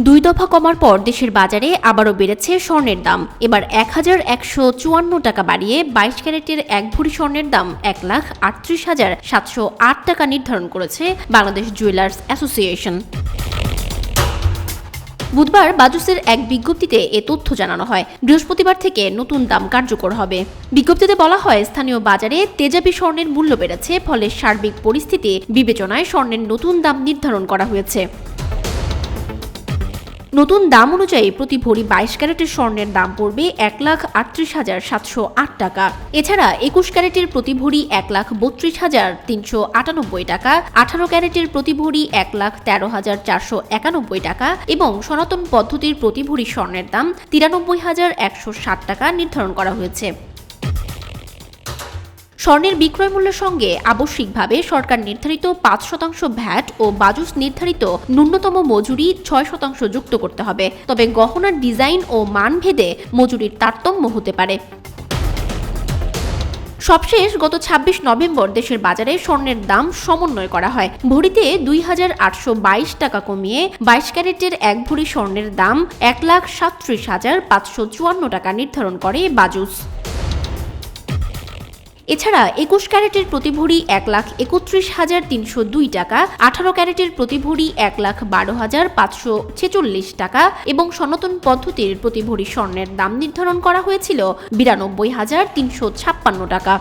2 দফা কমার পর দেশের বাজারে আবারও বেড়েছে স্বর্ণের দাম। এবার 1154 টাকা বাড়িয়ে 22 ক্যারেটের 1 ভরি স্বর্ণের দাম 1,38,708 টাকা নির্ধারণ করেছে বাংলাদেশ জুয়েলার্স অ্যাসোসিয়েশন। বুধবার বাজুসের এক বিজ্ঞপ্তিতে এ তথ্য জানানো হয়। বৃহস্পতিবার থেকে নতুন দাম কার্যকর হবে। বিজ্ঞপ্তিতে বলা হয়, স্থানীয় বাজারে তেজাবি স্বর্ণের মূল্য বেড়েছে, ফলে সার্বিক পরিস্থিতি বিবেচনায় স্বর্ণের নতুন দাম নির্ধারণ করা হয়েছে। নতুন দাম অনুযায়ী প্রতি ভরি 22 ক্যারেটের স্বর্ণের দাম পড়বে 1,38,708 টাকা। এছাড়া 21 ক্যারেটের প্রতি ভরি 1,32,398 টাকা, 18 ক্যারেটের প্রতি ভরি 1,13,491 টাকা এবং সনাতন পদ্ধতির প্রতি ভরি স্বর্ণের দাম 93,160 টাকা নির্ধারণ করা হয়েছে। স্বর্ণের বিক্রয় মূল্যের সঙ্গে আবশ্যিকভাবে সরকার নির্ধারিত 5% ভ্যাট ও বাজুস নির্ধারিত ন্যূনতম মজুরি 6% যুক্ত করতে হবে। তবে গহনার ডিজাইন ও মান ভেদে মজুরির তারতম্য হতে পারে। সবশেষ গত 26 নভেম্বর দেশের বাজারে স্বর্ণের দাম সমন্বয় করা হয়। ভরিতে 2,822 টাকা কমিয়ে 22 ক্যারেটের 1 ভরি স্বর্ণের দাম 1,37,554 টাকা নির্ধারণ করে বাজুস। এছাড়া 21 ক্যারেটের প্রতি ভরি 1,31,302 টাকা, 18 ক্যারেটের প্রতি ভরি 1,12,546 টাকা এবং সনাতন পদ্ধতির প্রতি ভরি স্বর্ণের দাম নির্ধারণ করা হয়েছিল 92,356 টাকা।